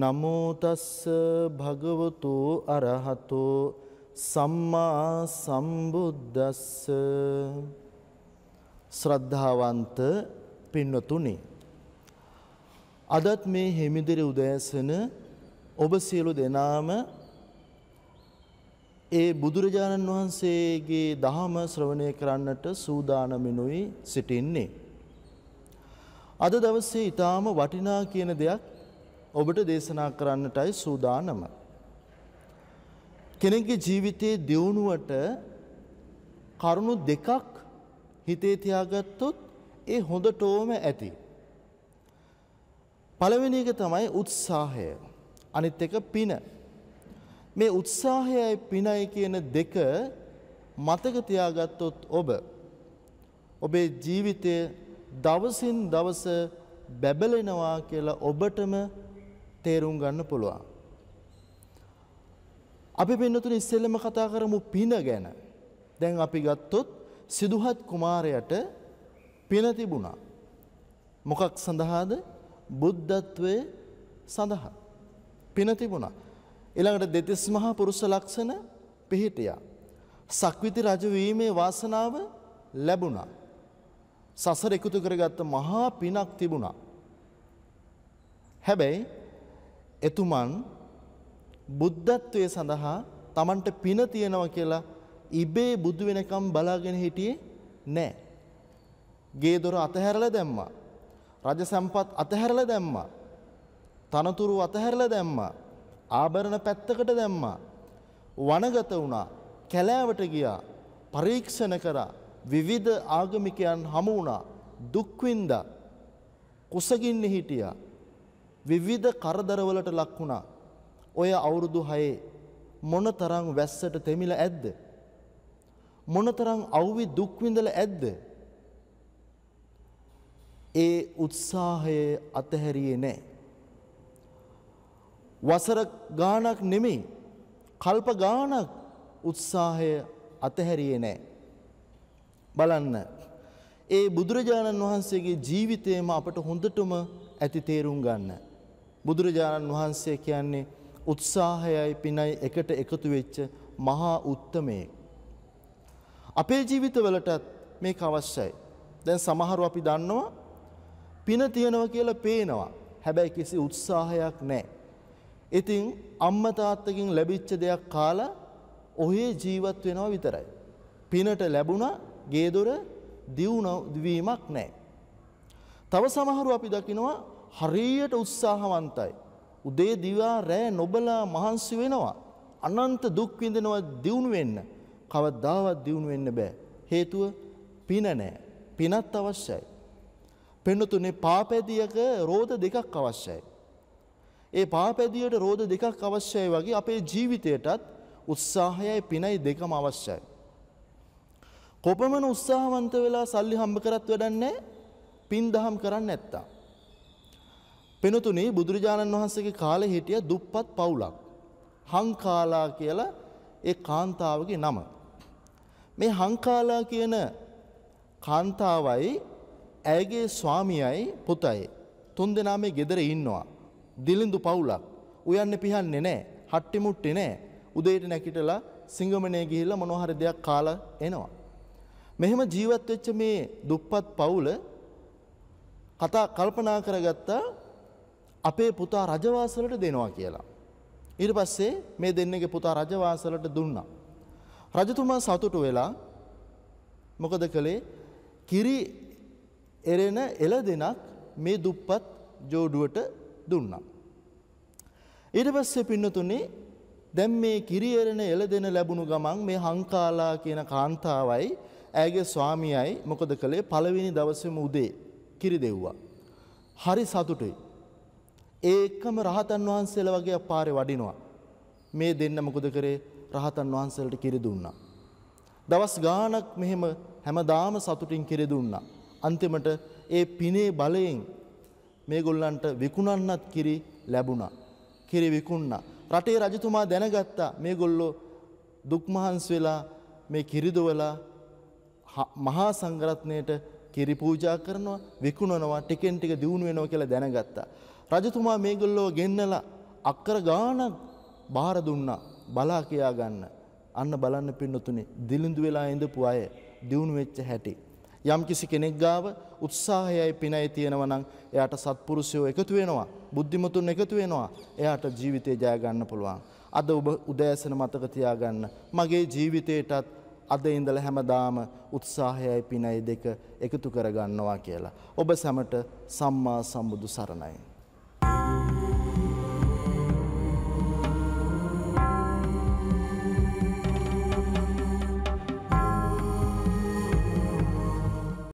නමෝ තස්ස භගවතු අරහතෝ සම්මා සම්බුද්දස්ස. ශ්‍රද්ධාවන්ත පින්වතුනි, අදත් මේ හිමිදිරි උදෑසන ඔබ සියලු දෙනාම ඒ බුදුරජාණන් වහන්සේගේ දහම ශ්‍රවණය කරන්නට සූදානමිනුයි සිටින්නේ. අද දවසේ ඊටාම වටිනා කියන දෙයක් ඔබට දේශනා කරන්නටයි සූදානම. කෙනෙකුගේ ජීවිතයේ දියුණුවට කරුණු දෙකක් හිතේ තියාගත්තොත් ඒ හොඳටම ඇති. පළවෙනි එක තමයි උත්සාහය. අනිත් එක පින. මේ උත්සාහයයි පිනයි කියන දෙක මතක තියාගත්තොත් ඔබේ ජීවිතය දවසින් දවස බැබලෙනවා කියලා ඔබටම තේරුම් ගන්න පුළුවන්. අපි පින්නතුනි ඉස්සෙල්ලම කතා කරමු පින ගැන. දැන් අපි ගත්තොත් සිදුහත් කුමාරයාට පින තිබුණා. මොකක් සඳහාද? බුද්ධත්වයේ සඳහා පින තිබුණා. ඊළඟට දෙතිස් මහා පුරුෂ ලක්ෂණ පිහිටියා. සක්විති රජ වීමේ වාසනාව ලැබුණා. සසර එකතු කරගත්ත මහා පිනක් තිබුණා. හැබැයි එතුමන් බුද්ධත්වයේ සඳහා Tamanට පින තියෙනවා කියලා ඉබේ බුදු වෙනකම් බලාගෙන හිටියේ නැහැ. ගේ දොර අතහැරලා දැම්මා. රජ සම්පත් අතහැරලා දැම්මා. තනතුරු අතහැරලා දැම්මා. ආභරණ පැත්තකට දැම්මා. වනගත වුණා. කැලෑවට ගියා. පරීක්ෂණ කරා. විවිධ ආගමිකයන් හමු වුණා. දුක් විඳා. කුසගින්නේ හිටියා. විවිධ කරදරවලට ලක් වුණා. ඔය අවුරුදු 6 මොනතරම් වැස්සට තෙමිලා ඇද්ද? මොනතරම් අවුවි දුක් විඳලා ඇද්ද? ඒ උත්සාහය අතහැරියේ නැහැ. වසර ගාණක් නෙමෙයි, කල්ප ගාණක් උත්සාහය අතහැරියේ නැහැ. බලන්න, ඒ බුදුරජාණන් වහන්සේගේ ජීවිතයම අපට හොඳටම ඇති තේරුම් ගන්න. බුදුරජාණන් වහන්සේ කියන්නේ උත්සාහයයි පිනයි එකට එකතු වෙච්ච මහා උත්තමයෙක්. අපේ ජීවිතවලටත් මේක අවශ්‍යයි. දැන් සමහරව අපි දන්නවා පින තියනවා කියලා පේනවා. හැබැයි කිසි උත්සාහයක් නැහැ. ඉතින් අම්මා තාත්තගෙන් ලැබිච්ච දෙයක් කාලා ඔහේ ජීවත් වෙනවා විතරයි. පිනට ලැබුණා ගේ දොර දියුණුවීමක් නැහැ. තව සමහරව අපි දකිනවා හරියට උත්සාහවන්තයි. උදේ දිවා රැ නොබලා මහන්සි වෙනවා. අනන්ත දුක් විඳිනවා දියුණු වෙන්න. කවදාවත් දියුණු වෙන්න බෑ. හේතුව පින නැහැ. පිනත් අවශ්‍යයි. පින්නතුනේ පාපැදියක රෝද දෙකක් අවශ්‍යයි. ඒ පාපැදියට රෝද දෙකක් අවශ්‍යයි වගේ අපේ ජීවිතයටත් උත්සාහයයි පිනයි දෙකම අවශ්‍යයි. කොපමණ උත්සාහවන්ත වෙලා සල්ලි හම්බ කරත් වැඩක් නැහැ පින් දහම් කරන්නේ නැත්තම්. පින්නතුනේ බුදුරජාණන් වහන්සේගේ කාලේ හිටිය දුප්පත් පවුලක්. හංකාලා කියලා ඒ කාන්තාවගේ නම. මේ හංකාලා කියන කාන්තාවයි ඇයගේ ස්වාමියයි පුතයි තුන්දෙනා මේ ගෙදර ඉන්නවා. දිලිඳු පවුලක්. උයන්නේ පිහන්නේ නැහැ. හට්ටි මුට්ටි නැහැ. උදේට නැගිටලා සිංගමනේ ගිහිල්ලා මොනවා හරි දෙයක් කාලා එනවා. මෙහෙම ජීවත් වෙච්ච මේ දුප්පත් පවුල කල්පනා කරගත්තා අපේ පුතා රජවාසලට දෙනවා කියලා. ඊට පස්සේ මේ දෙන්නගේ පුතා රජවාසලට දුන්නා. රජතුමා සතුටු වෙලා මොකද කළේ? කිරි එරෙන එළදෙනක් මේ දුප්පත් ජෝඩුවට දුන්නා. ඊට පස්සේ පින්නතුනේ දැන් මේ කිරි එරෙන එළදෙන ලැබුණු ගමන් මේ හංකාලා කියන කාන්තාවයි ඇයගේ ස්වාමියයි මොකද කළේ? පළවෙනි දවසේම උදේ කිරි දෙව්වා. හරි සතුටුයි. ඒකම රහතන් වහන්සේලා වගේ පාරේ වඩිනවා. මේ දෙන්න මොකද කරේ? රහතන් වහන්සේලාට කිරි දුන්නා. දවස් ගාණක් මෙහෙම හැමදාම සතුටින් කිරි දුන්නා. අන්තිමට ඒ පිනේ බලයෙන් මේගොල්ලන්ට විකුණන්නත් කිරි ලැබුණා. කිරි විකුණා. රටේ රජතුමා දැනගත්තා මේගොල්ලෝ දුක් මහන්සි වෙලා මේ කිරි දොවලා මහා සංඝරත්නයට කිරි පූජා කරනවා, විකුණනවා, ටිකෙන් ටික දියුණු වෙනවා කියලා දැනගත්තා. රජතුමා මේගොල්ලෝ ගෙන්නලා අක්කර ගානක් බාර දුන්නා බලා කියා ගන්න. අන්න බලන්න පින්නතුනේ දිලිඳු වෙලා ඉඳපු අය දියුණු වෙච්ච හැටි. යම් කිසි කෙනෙක් ගාව උත්සාහයයි පිනයි තියෙනවා නම් එයාට සත්පුරුෂයෝ එකතු වෙනවා, බුද්ධිමතුන් එකතු වෙනවා. එයාට ජීවිතේ ජය ගන්න පුළුවන්. අද ඔබ උදෑසන මතක තියාගන්න මගේ ජීවිතේටත් අද ඉඳලා හැමදාම උත්සාහයයි පිනයි දෙක එකතු කර ගන්නවා කියලා. ඔබ සැමට සම්මා සම්බුදු සරණයි.